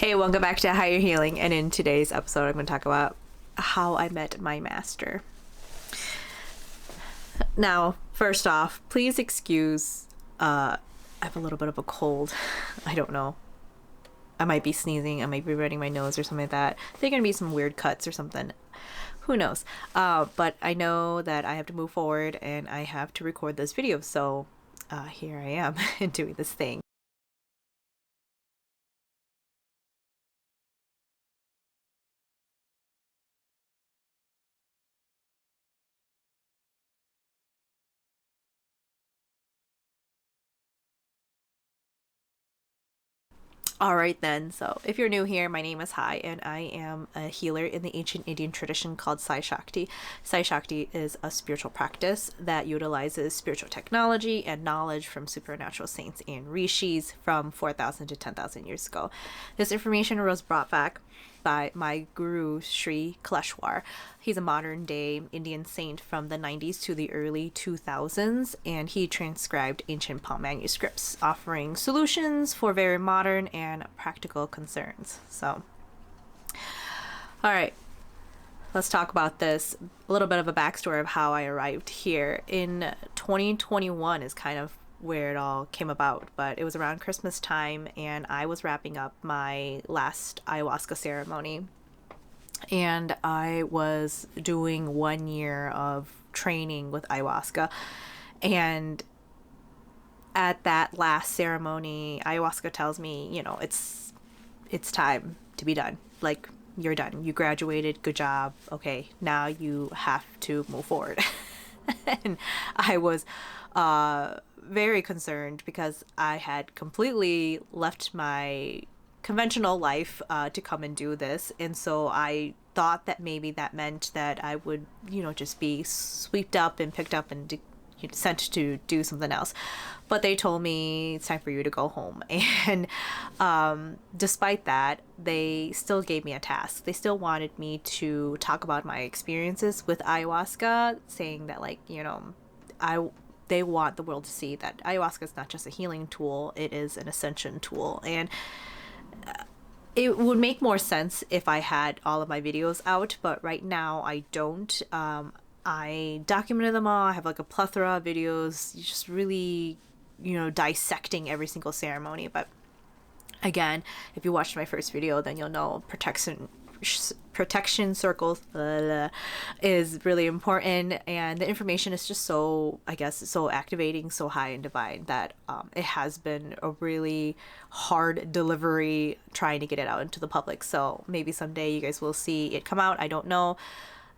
Hey, welcome back to Higher Healing, and in today's episode I'm going to talk about how I met my master. Now, first off, please excuse, I have a little bit of a cold. I don't know. I might be sneezing, I might be running my nose or something like that. There are going to be some weird cuts or something. Who knows? But I know that I have to move forward and I have to record this video, so here I am doing this thing. All right then, so if you're new here, my name is Hai and I am a healer in the ancient Indian tradition called Sai Shakti. Sai Shakti is a spiritual practice that utilizes spiritual technology and knowledge from supernatural saints and rishis from 4,000 to 10,000 years ago. This information was brought back by my guru, Sri Kaleshwar. He's a modern day Indian saint from the 90s to the early 2000s, and he transcribed ancient palm manuscripts, offering solutions for very modern and practical concerns. So, all right, let's talk about this. A little bit of a backstory of how I arrived here. In 2021 is kind of where it all came about, but it was around Christmas time and I was wrapping up my last ayahuasca ceremony, and I was doing 1 year of training with ayahuasca. And at that last ceremony, ayahuasca tells me, it's time to be done. Like, you're done, you graduated, good job, okay, now you have to move forward. And I was very concerned because I had completely left my conventional life to come and do this. And so I thought that maybe that meant that I would, just be swept up and picked up and sent to do something else. But they told me it's time for you to go home. And despite that, they still gave me a task. They still wanted me to talk about my experiences with ayahuasca, saying that, they want the world to see that ayahuasca is not just a healing tool, it is an ascension tool. And it would make more sense if I had all of my videos out, but right now I don't. I documented them all. I have like a plethora of videos, just really, dissecting every single ceremony. But again, if you watched my first video, then you'll know protection circles is really important, and the information is just so, I guess, so activating, so high and divine that it has been a really hard delivery trying to get it out into the public. So maybe someday you guys will see it come out, I don't know,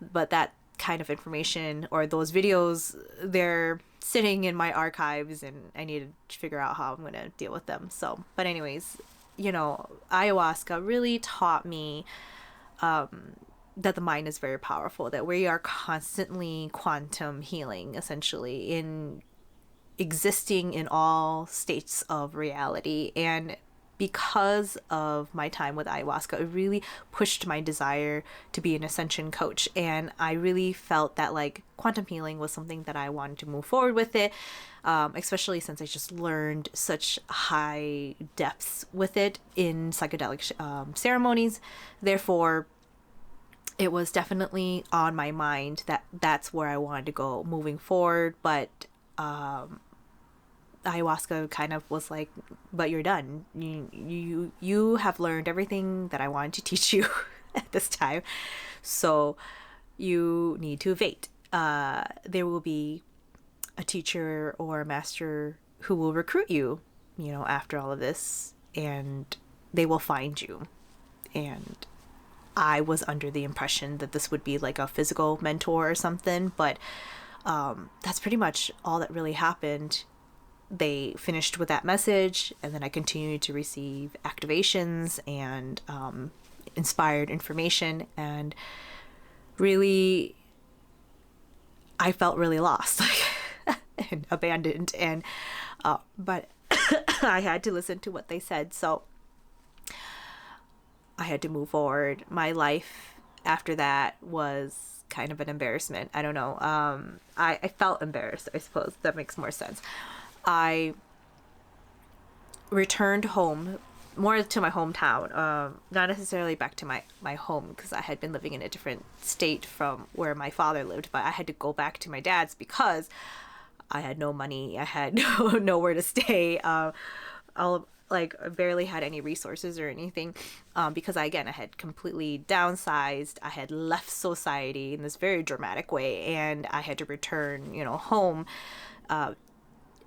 but that kind of information or those videos, they're sitting in my archives and I need to figure out how I'm going to deal with them. So, but anyways, ayahuasca really taught me that the mind is very powerful, that we are constantly quantum healing, essentially, in existing in all states of reality. And because of my time with ayahuasca, it really pushed my desire to be an ascension coach. And I really felt that quantum healing was something that I wanted to move forward with it, especially since I just learned such high depths with it in psychedelic ceremonies. Therefore, it was definitely on my mind that that's where I wanted to go moving forward. But ayahuasca kind of was like, but you're done. You have learned everything that I wanted to teach you at this time, so you need to evade. There will be a teacher or a master who will recruit you, after all of this, and they will find you. And I was under the impression that this would be like a physical mentor or something, but that's pretty much all that really happened. They finished with that message, and then I continued to receive activations and inspired information, and really, I felt really lost and abandoned, and but I had to listen to what they said, so I had to move forward. My life after that was kind of an embarrassment. I don't know. I felt embarrassed, I suppose. That makes more sense. I returned home more to my hometown, not necessarily back to my home, because I had been living in a different state from where my father lived, but I had to go back to my dad's because I had no money. I had nowhere to stay. I barely had any resources or anything, because I had completely downsized. I had left society in this very dramatic way, and I had to return, home.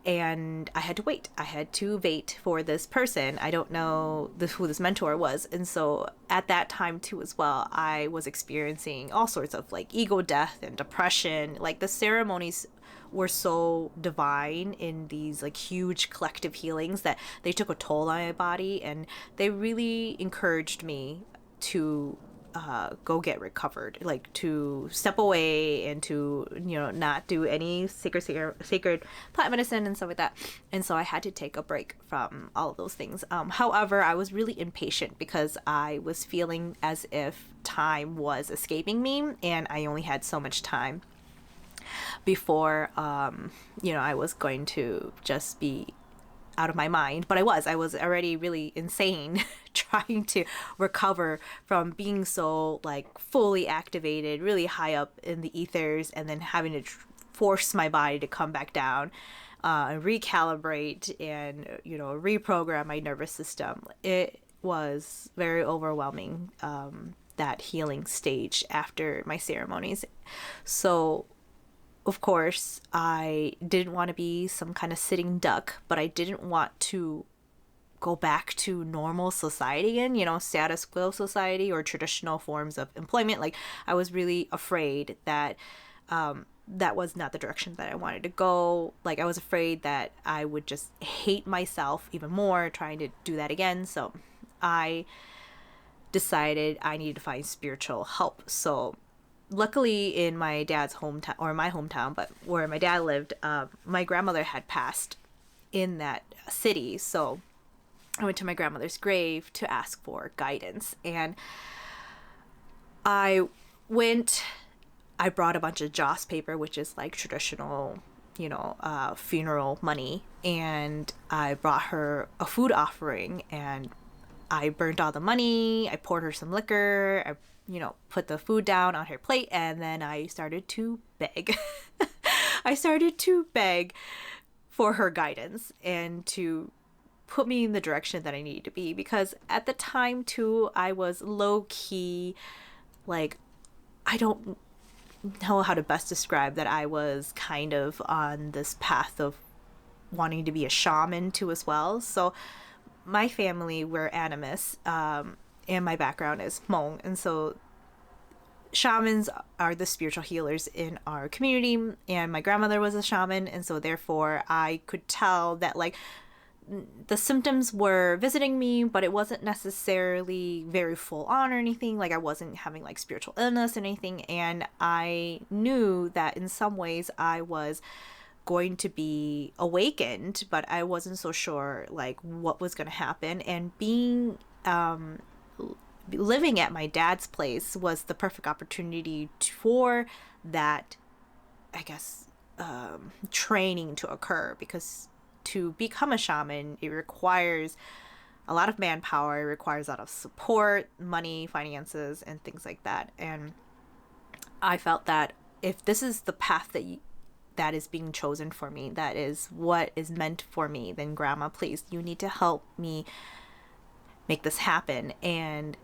And I had to wait. I had to wait for this person. I don't know who this mentor was. And so at that time too as well, I was experiencing all sorts of like ego death and depression. Like the ceremonies were so divine in these like huge collective healings that they took a toll on my body, and they really encouraged me to go get recovered, like to step away and to not do any sacred plant medicine and stuff like that. And so I had to take a break from all of those things. However, I was really impatient because I was feeling as if time was escaping me, and I only had so much time before I was going to just be out of my mind. But I was already really insane trying to recover from being so like fully activated, really high up in the ethers, and then having to force my body to come back down, and recalibrate and reprogram my nervous system. It was very overwhelming, that healing stage after my ceremonies. So of course, I didn't want to be some kind of sitting duck, but I didn't want to go back to normal society again, status quo society or traditional forms of employment. Like, I was really afraid that that was not the direction that I wanted to go. Like, I was afraid that I would just hate myself even more trying to do that again. So I decided I needed to find spiritual help. So luckily in my dad's hometown, or my hometown, but where my dad lived, my grandmother had passed in that city. So I went to my grandmother's grave to ask for guidance. And I brought a bunch of joss paper, which is like traditional, funeral money. And I brought her a food offering, and I burned all the money. I poured her some liquor. I put the food down on her plate, and then I started to beg. I started to beg for her guidance and to put me in the direction that I needed to be, because at the time too, I was low key, like, I don't know how to best describe that. I was kind of on this path of wanting to be a shaman too as well. So my family were animists, and my background is Hmong, and so shamans are the spiritual healers in our community, and my grandmother was a shaman, and so therefore I could tell that like the symptoms were visiting me, but it wasn't necessarily very full on or anything. Like, I wasn't having like spiritual illness or anything, and I knew that in some ways I was going to be awakened, but I wasn't so sure like what was going to happen. And being living at my dad's place was the perfect opportunity for that, I guess, training to occur, because to become a shaman, it requires a lot of manpower, it requires a lot of support, money, finances, and things like that. And I felt that if this is the path that is being chosen for me, that is what is meant for me, then Grandma, please, you need to help me make this happen. And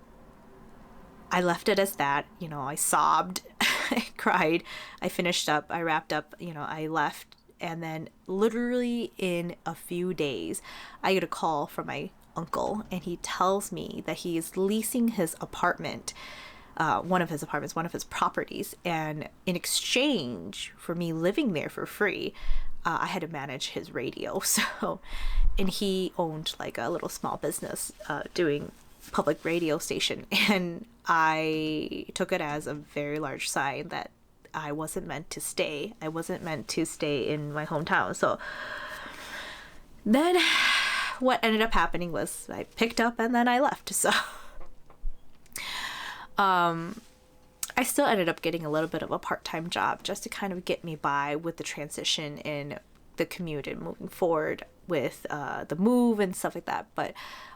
I left it as that. I sobbed, I cried, I finished up, I wrapped up, I left. And then literally in a few days, I get a call from my uncle, and he tells me that he is leasing his apartment, one of his properties. And in exchange for me living there for free, I had to manage his radio. So, and he owned like a little small business doing public radio station. And I took it as a very large sign that I wasn't meant to stay. I wasn't meant to stay in my hometown. So then what ended up happening was I picked up and then I left. So I still ended up getting a little bit of a part-time job just to kind of get me by with the transition in the commute and moving forward with the move and stuff like that. But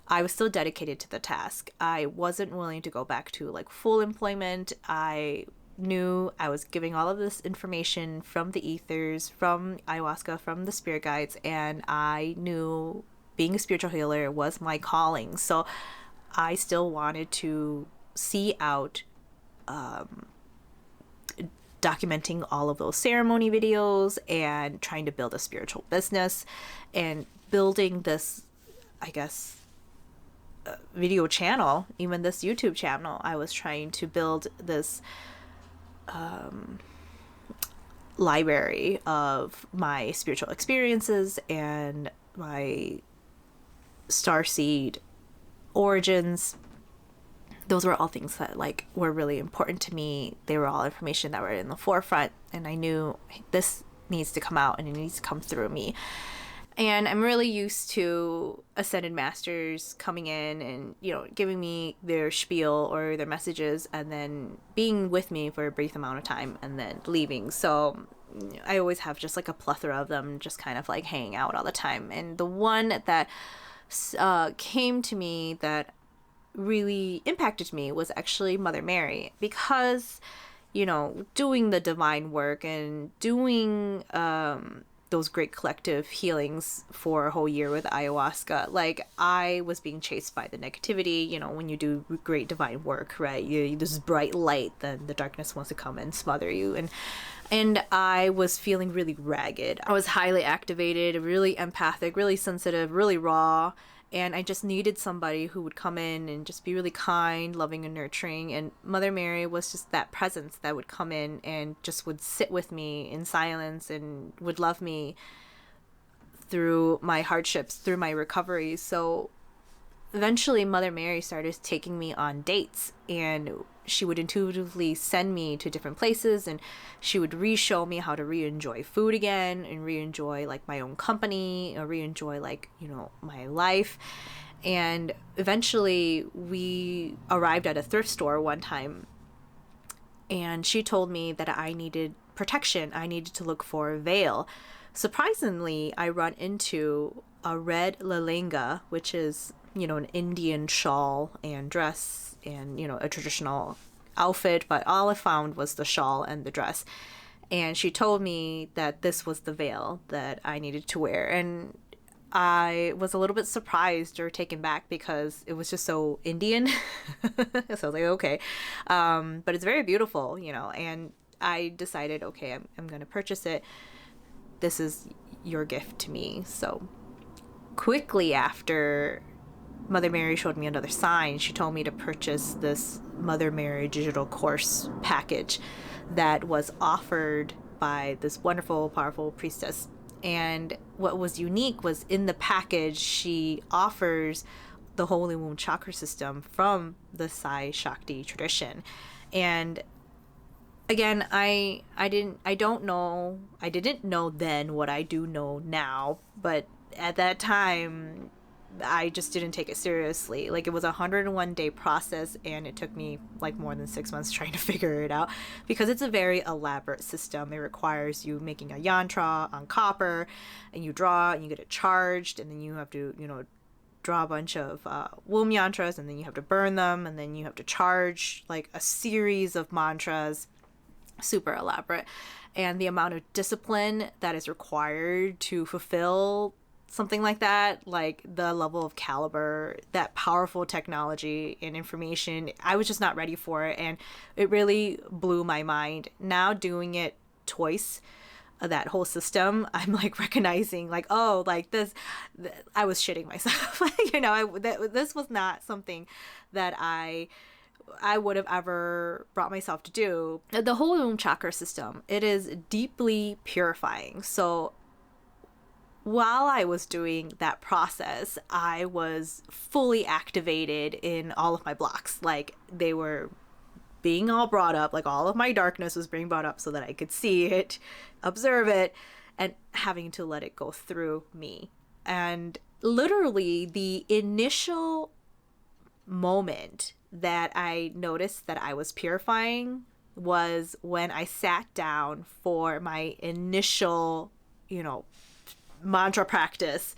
I was still dedicated to the task. I wasn't willing to go back to like full employment. I knew I was giving all of this information from the ethers, from ayahuasca, from the spirit guides, and I knew being a spiritual healer was my calling. So I still wanted to see out documenting all of those ceremony videos and trying to build a spiritual business and building this, I guess, video channel, even this YouTube channel. I was trying to build this library of my spiritual experiences and my starseed origins. Those were all things that like were really important to me. They were all information that were in the forefront, and I knew this needs to come out and it needs to come through me. And I'm really used to ascended masters coming in and, you know, giving me their spiel or their messages and then being with me for a brief amount of time and then leaving. So I always have just like a plethora of them just kind of like hanging out all the time. And the one that came to me that really impacted me was actually Mother Mary, because, you know, doing the divine work and doing those great collective healings for a whole year with ayahuasca, like I was being chased by the negativity. You know, when you do great divine work, right, this bright light, then the darkness wants to come and smother you. And I was feeling really ragged. I was highly activated, really empathic, really sensitive, really raw. And I just needed somebody who would come in and just be really kind, loving, and nurturing. And Mother Mary was just that presence that would come in and just would sit with me in silence and would love me through my hardships, through my recovery. So eventually Mother Mary started taking me on dates, and she would intuitively send me to different places, and she would re-show me how to re-enjoy food again and re-enjoy like my own company or re-enjoy like, you know, my life. And eventually we arrived at a thrift store one time, and she told me that I needed protection. I needed to look for a veil. Surprisingly, I run into a red lengha, which is, you know, an Indian shawl and dress and, you know, a traditional outfit, but all I found was the shawl and the dress. And she told me that this was the veil that I needed to wear. And I was a little bit surprised or taken back because it was just so Indian. So I was like, okay. But it's very beautiful, you know, and I decided, okay, I'm going to purchase it. This is your gift to me. So quickly after Mother Mary showed me another sign, she told me to purchase this Mother Mary digital course package that was offered by this wonderful, powerful priestess. And what was unique was in the package, she offers the Holy Womb Chakra system from the Sai Shakti tradition. And again, I didn't know then what I do know now, but at that time I just didn't take it seriously. Like, it was a 101-day process, and it took me like more than 6 months trying to figure it out, because it's a very elaborate system. It requires you making a yantra on copper, and you draw and you get it charged, and then you have to, you know, draw a bunch of womb yantras, and then you have to burn them, and then you have to charge like a series of mantras. Super elaborate. And the amount of discipline that is required to fulfill something like that, like the level of caliber, that powerful technology and information, I was just not ready for it. And it really blew my mind. Now doing it twice, that whole system, I'm like recognizing like, oh, like this, I was shitting myself. You know, this was not something that I would have ever brought myself to do. The whole womb chakra system, it is deeply purifying. So while I was doing that process, I was fully activated in all of my blocks. Like, they were being all brought up, like all of my darkness was being brought up so that I could see it, observe it, and having to let it go through me. And literally the initial moment that I noticed that I was purifying was when I sat down for my initial, you know, mantra practice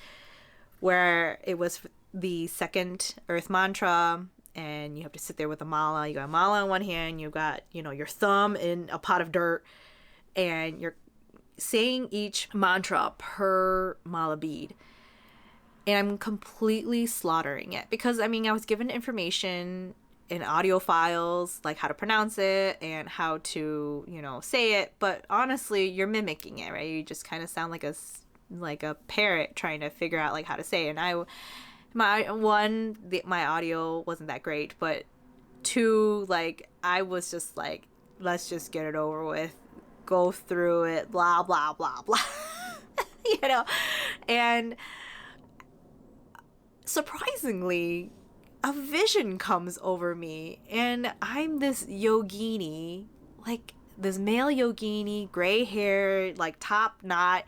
where it was the second earth mantra, and you have to sit there with a mala. You got a mala in one hand, you got, you know, your thumb in a pot of dirt, and you're saying each mantra per mala bead. And I'm completely slaughtering it because, I mean, I was given information in audio files, like how to pronounce it and how to, you know, say it. But honestly, you're mimicking it, right? You just kind of sound like a parrot trying to figure out like how to say it. And my audio wasn't that great, but two, like, I was just like, let's just get it over with, go through it, blah, blah, blah, blah, you know? And surprisingly, a vision comes over me, and I'm this yogini, like this male yogini, gray hair, like top knot,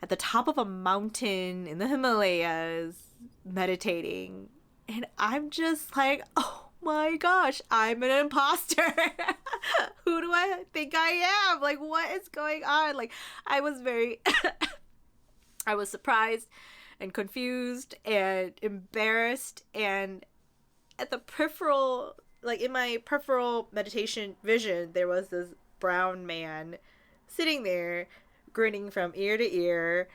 at the top of a mountain in the Himalayas, meditating. And I'm just like, oh my gosh, I'm an imposter. Who do I think I am? Like, what is going on? Like, I was I was surprised and confused and embarrassed, and at the peripheral, like in my peripheral meditation vision, there was this brown man sitting there grinning from ear to ear,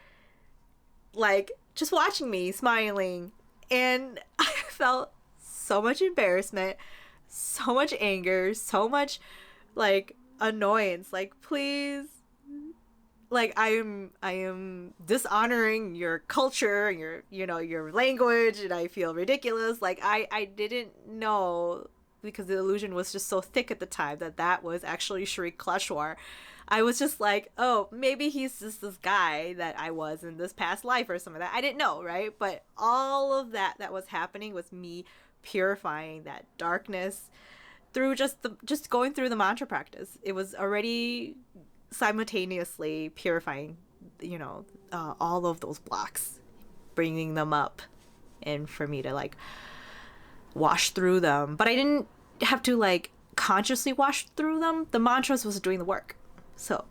like just watching me, smiling. And I felt so much embarrassment, so much anger, so much like annoyance, like, please, like, I am dishonoring your culture and your, you know, your language, and I feel ridiculous. Like, I didn't know, because the illusion was just so thick at the time, that was actually Shri Kaleshwar. I was just like, oh, maybe he's just this guy that I was in this past life or something like that. I didn't know, right? But all of that was happening was me purifying that darkness through just going through the mantra practice. It was already simultaneously purifying, you know, all of those blocks, bringing them up, and for me to like wash through them. But I didn't have to like consciously wash through them. The mantras was doing the work. So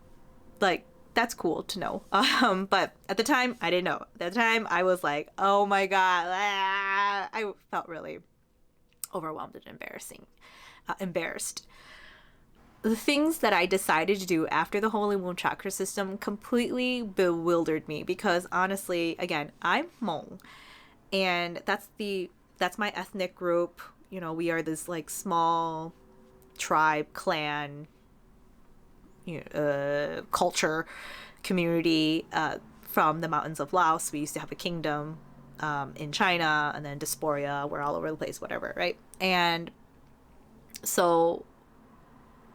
like, that's cool to know. But at the time, I didn't know. At the time, I was like, oh my God. I felt really overwhelmed and embarrassed. The things that I decided to do after the Holy Womb Chakra system completely bewildered me, because honestly, again, I'm Hmong, and that's my ethnic group. You know, we are this like small tribe, clan, culture, community from the mountains of Laos. We used to have a kingdom in China, and then diaspora. We're all over the place, whatever, right? And so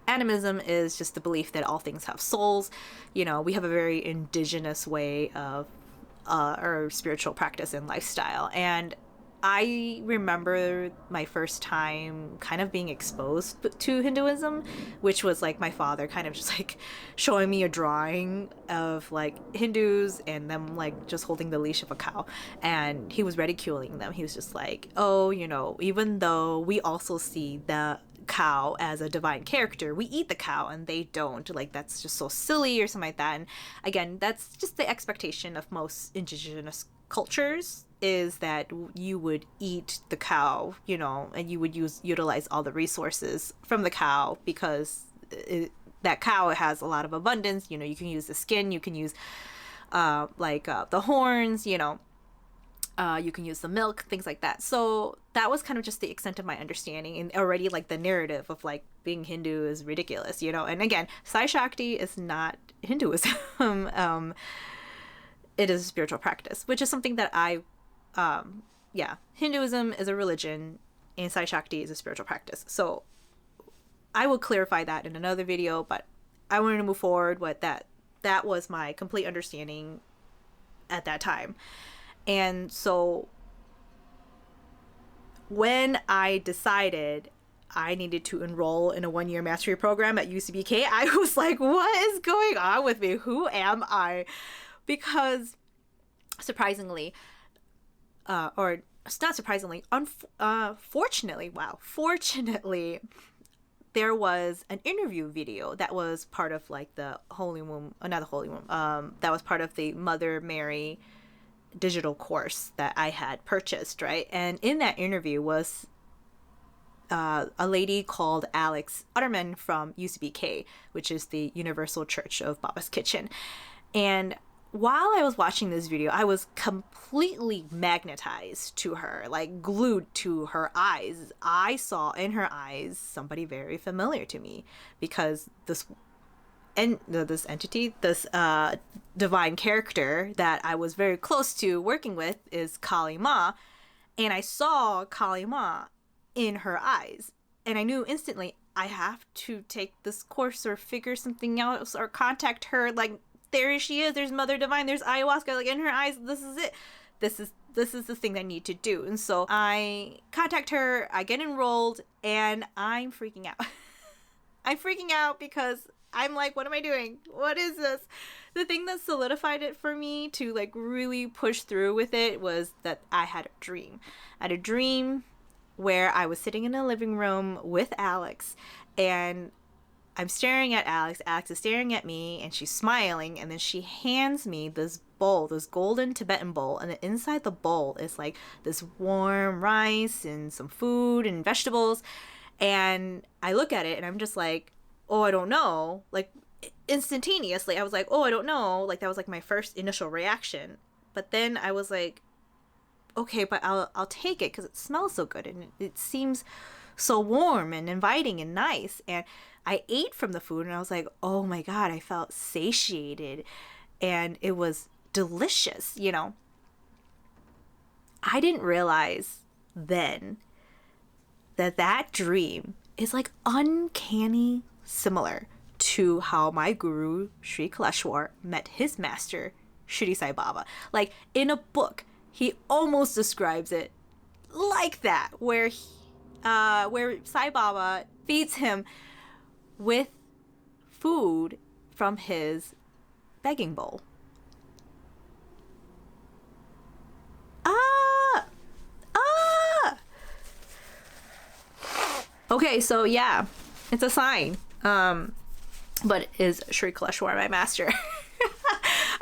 animism is just the belief that all things have souls. You know, we have a very indigenous way of our spiritual practice and lifestyle. And I remember my first time kind of being exposed to Hinduism, which was like my father kind of just like showing me a drawing of like Hindus and them like just holding the leash of a cow, and he was ridiculing them. He was just like, oh, you know, even though we also see the cow as a divine character, we eat the cow and they don't. Like, that's just so silly or something like that. And again, that's just the expectation of most indigenous cultures, is that you would eat the cow, you know, and you would utilize all the resources from the cow, because that cow has a lot of abundance. You know, you can use the skin, you can use the horns, you know, you can use the milk, things like that. So that was kind of just the extent of my understanding, and already like the narrative of like being Hindu is ridiculous, you know. And again, Sai Shakti is not Hinduism. It is a spiritual practice, which is something that Hinduism is a religion and Sai Shakti is a spiritual practice. So I will clarify that in another video, but I wanted to move forward with that. That was my complete understanding at that time. And so when I decided I needed to enroll in a 1-year mastery program at UCBK, I was like, what is going on with me? Who am I? Because surprisingly, or not surprisingly, fortunately, there was an interview video that was part of like the Holy Womb, not the Holy Womb, that was part of the Mother Mary digital course that I had purchased, right? And in that interview was a lady called Alex Utterman from UCBK, which is the Universal Church of Baba's Kitchen. And while I was watching this video, I was completely magnetized to her, like glued to her eyes. I saw in her eyes somebody very familiar to me, because this entity, this divine character that I was very close to working with is Kali Ma, and I saw Kali Ma in her eyes, and I knew instantly I have to take this course or figure something else or contact her. Like, there she is, there's Mother Divine, there's ayahuasca, like in her eyes. This is it. This is the thing I need to do. And so I contact her, I get enrolled, and I'm freaking out. I'm freaking out because I'm like, what am I doing? What is this? The thing that solidified it for me to like really push through with it was that I had a dream. I had a dream where I was sitting in a living room with Alex, and I'm staring at Alex. Alex is staring at me, and she's smiling, and then she hands me this bowl, this golden Tibetan bowl, and inside the bowl is like this warm rice and some food and vegetables. And I look at it, and I'm just like, oh, I don't know. Like, instantaneously, I was like, oh, I don't know. Like, that was like my first initial reaction. But then I was like, okay, but I'll take it because it smells so good and it seems so warm and inviting and nice. And I ate from the food, and I was like, oh my God, I felt satiated, and it was delicious, you know. I didn't realize then that dream is like uncanny similar to how my guru Sri Kaleshwar met his master Shri Sai Baba. Like, in a book, he almost describes it like that, where Sai Baba feeds him with food from his begging bowl. Okay, so yeah, it's a sign. But is Sri Kaleshwar my master?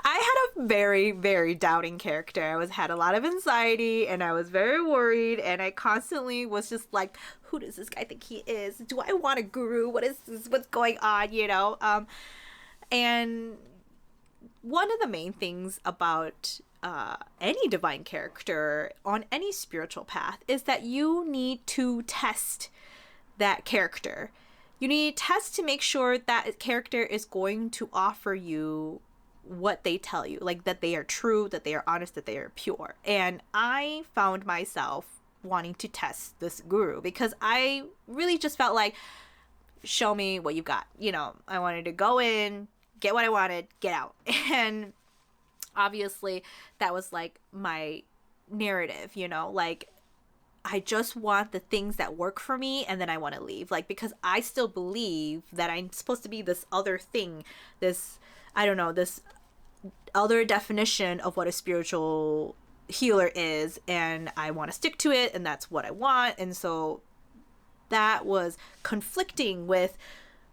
I had a very, very doubting character. I had a lot of anxiety, and I was very worried, and I constantly was just like, who does this guy think he is? Do I want a guru? What is this? What's going on? You know? And one of the main things about any divine character on any spiritual path is that you need to test that character. You need to test to make sure that character is going to offer you what they tell you, like that they are true, that they are honest, that they are pure. And I found myself wanting to test this guru because I really just felt like, show me what you've got. You know, I wanted to go in, get what I wanted, get out. And obviously that was like my narrative, you know, like I just want the things that work for me, and then I want to leave. Like, because I still believe that I'm supposed to be this other thing, this, I don't know, this other definition of what a spiritual healer is, and I want to stick to it, and that's what I want. And so that was conflicting with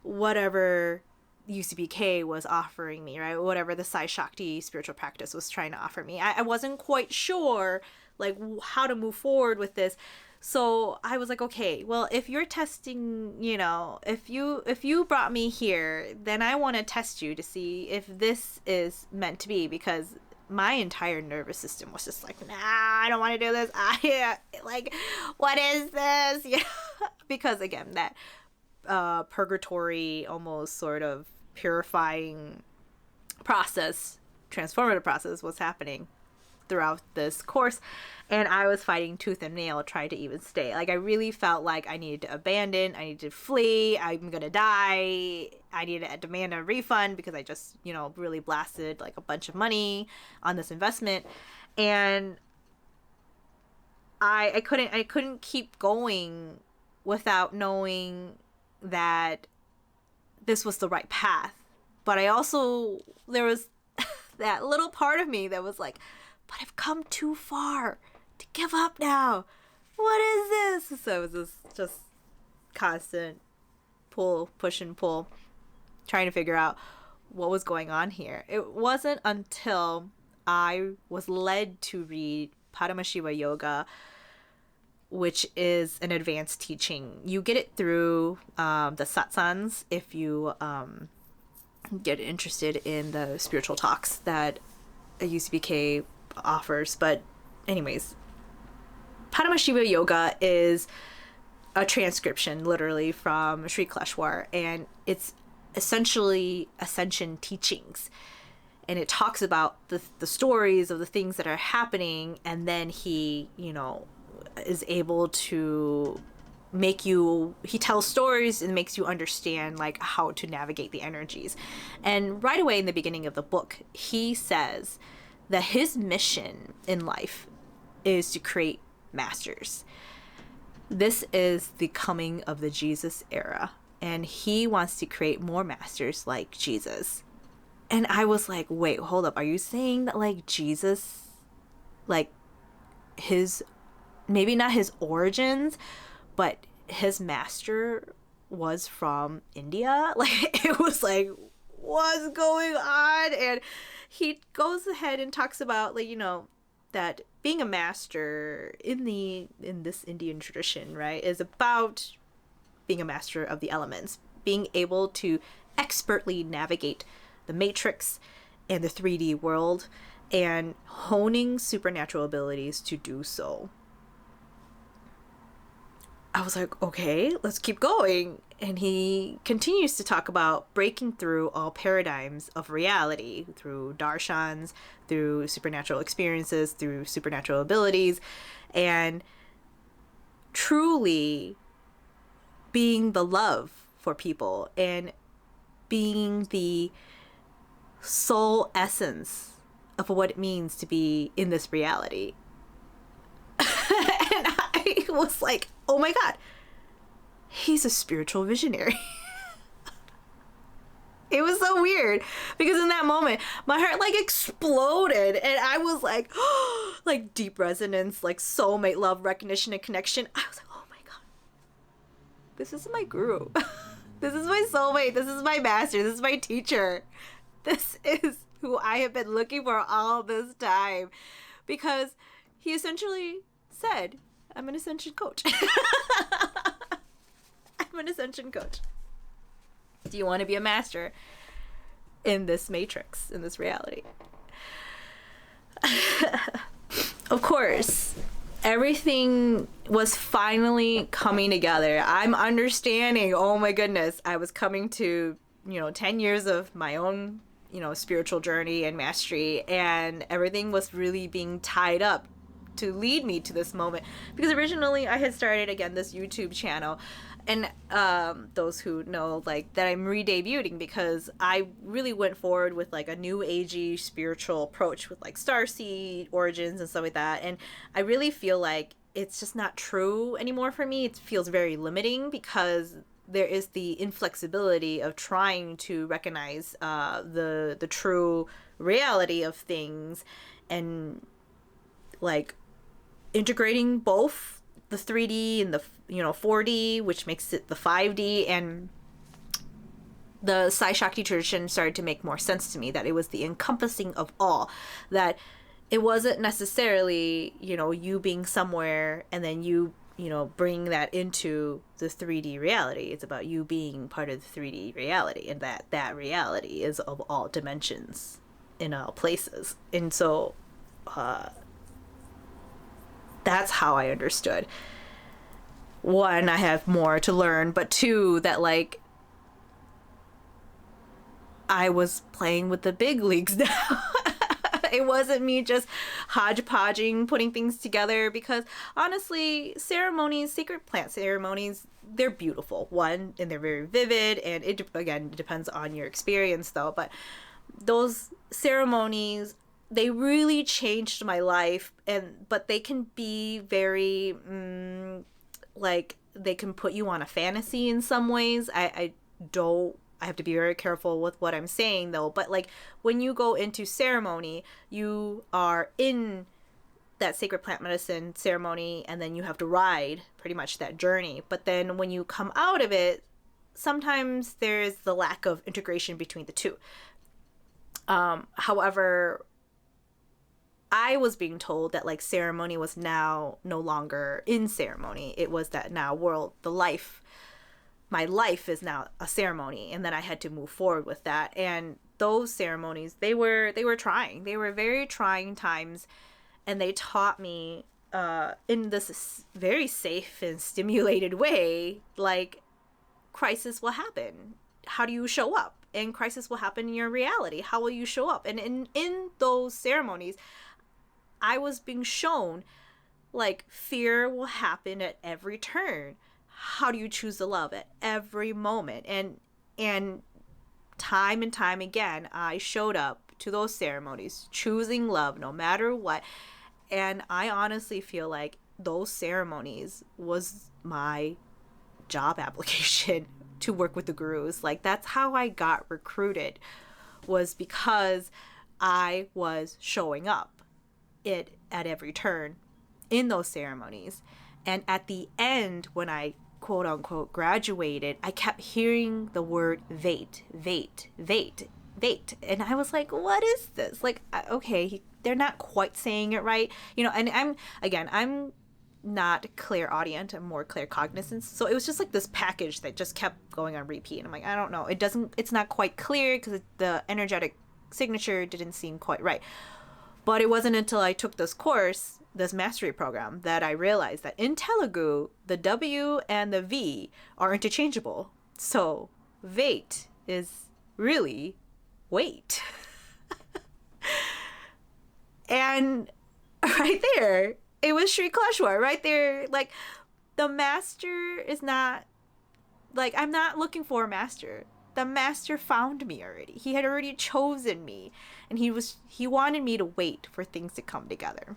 whatever UCBK was offering me, right? Whatever the Sai Shakti spiritual practice was trying to offer me. I wasn't quite sure like how to move forward with this. So I was like, okay, well, if you're testing, you know, if you brought me here, then I want to test you to see if this is meant to be, because my entire nervous system was just like, nah, I don't want to do this. Like, what is this? Yeah. Because again, that purgatory, almost sort of purifying process, transformative process was happening throughout this course, and I was fighting tooth and nail trying to even stay. Like, I really felt like I needed to abandon, I needed to flee, I'm gonna die, I needed to demand a refund because I just, you know, really blasted like a bunch of money on this investment. And I couldn't keep going without knowing that this was the right path. But I also, there was that little part of me that was like, but I've come too far to give up now. What is this? So it was this just constant push and pull, trying to figure out what was going on here. It wasn't until I was led to read Padamashiva Yoga, which is an advanced teaching. You get it through the satsangs if you get interested in the spiritual talks that a UCBK offers. But anyways, Padamashiva Yoga is a transcription literally from Sri Kaleshwar, and it's essentially ascension teachings. And it talks about the stories of the things that are happening, and then he, is able to he tells stories and makes you understand like how to navigate the energies. And right away in the beginning of the book, he says that his mission in life is to create masters. This is the coming of the Jesus era, and he wants to create more masters like Jesus. And I was like, wait, hold up. Are you saying that like Jesus, like his, maybe not his origins, but his master was from India? Like, it was like, what's going on? And he goes ahead and talks about like, that being a master in this Indian tradition, right, is about being a master of the elements, being able to expertly navigate the matrix and the 3D world, and honing supernatural abilities to do so. I was like, okay, let's keep going. And he continues to talk about breaking through all paradigms of reality through darshans, through supernatural experiences, through supernatural abilities, and truly being the love for people and being the soul essence of what it means to be in this reality. And I was like, oh my God, he's a spiritual visionary. It was so weird because in that moment my heart like exploded, and I was like, oh, like deep resonance, like soulmate love, recognition, and connection. I was like, oh my God, this is my guru. This is my soulmate. This is my master. This is my teacher. This is who I have been looking for all this time, because he essentially said, I'm an ascension coach. I'm an ascension coach. Do you want to be a master in this matrix, in this reality? Of course, everything was finally coming together. I'm understanding, oh my goodness, I was coming to, 10 years of my own, spiritual journey and mastery, and everything was really being tied up to lead me to this moment. Because originally I had started, again, this YouTube channel, and those who know, like, that I'm re-debuting because I really went forward with like a new agey spiritual approach with like starseed origins and stuff like that, and I really feel like it's just not true anymore for me. It feels very limiting because there is the inflexibility of trying to recognize the true reality of things, and like integrating both the 3D and the 4D, which makes it the 5D. And the Sai Shakti tradition started to make more sense to me, that it was the encompassing of all, that it wasn't necessarily you being somewhere and then you bring that into the 3D reality. It's about you being part of the 3D reality, and that reality is of all dimensions in all places. And so that's how I understood. One, I have more to learn, but two, that like I was playing with the big leagues now. It wasn't me just hodgepodging, putting things together, because honestly, ceremonies, sacred plant ceremonies, they're beautiful, one, and they're very vivid, and it again depends on your experience though, but those ceremonies, they really changed my life, but they can be very like they can put you on a fantasy in some ways. I have to be very careful with what I'm saying though, but like when you go into ceremony, you are in that sacred plant medicine ceremony, and then you have to ride pretty much that journey. But then when you come out of it, sometimes there's the lack of integration between the two. However, I was being told that like ceremony was now no longer in ceremony. It was that now my life is now a ceremony, and then I had to move forward with that. And those ceremonies, they were trying. They were very trying times, and they taught me in this very safe and stimulated way, like, crisis will happen. How do you show up? And crisis will happen in your reality. How will you show up? And in those ceremonies, I was being shown, like, fear will happen at every turn. How do you choose to love at every moment? And time and time again, I showed up to those ceremonies choosing love no matter what. And I honestly feel like those ceremonies was my job application to work with the gurus. Like, that's how I got recruited, was because I was showing up at every turn in those ceremonies. And at the end, when I quote unquote graduated, I kept hearing the word vate, vate, vate, vate. And I was like, what is this? Like, okay, they're not quite saying it right. And I'm not clairaudient, I'm more claircognizant. So it was just like this package that just kept going on repeat. And I'm like, I don't know. It's not quite clear because the energetic signature didn't seem quite right. But it wasn't until I took this course, this mastery program, that I realized that in Telugu, the W and the V are interchangeable. So vate is really wait. And right there, it was Sri Kaleshwar right there. Like, the master is not, like, I'm not looking for a master. The master found me already. He had already chosen me, and he wanted me to wait for things to come together.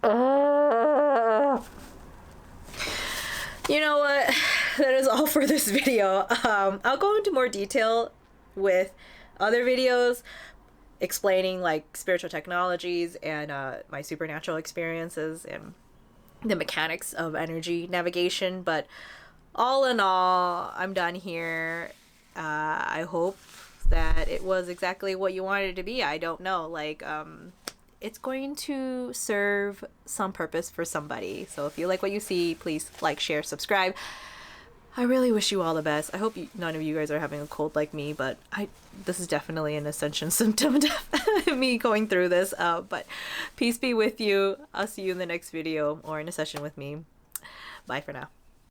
You know what? That is all for this video. I'll go into more detail with other videos explaining like spiritual technologies and my supernatural experiences and the mechanics of energy navigation. But all in all, I'm done here. I hope that it was exactly what you wanted it to be. I don't know. Like, it's going to serve some purpose for somebody. So if you like what you see, please like, share, subscribe. I really wish you all the best. I hope none of you guys are having a cold like me, but this is definitely an ascension symptom to me going through this. But peace be with you. I'll see you in the next video or in a session with me. Bye for now.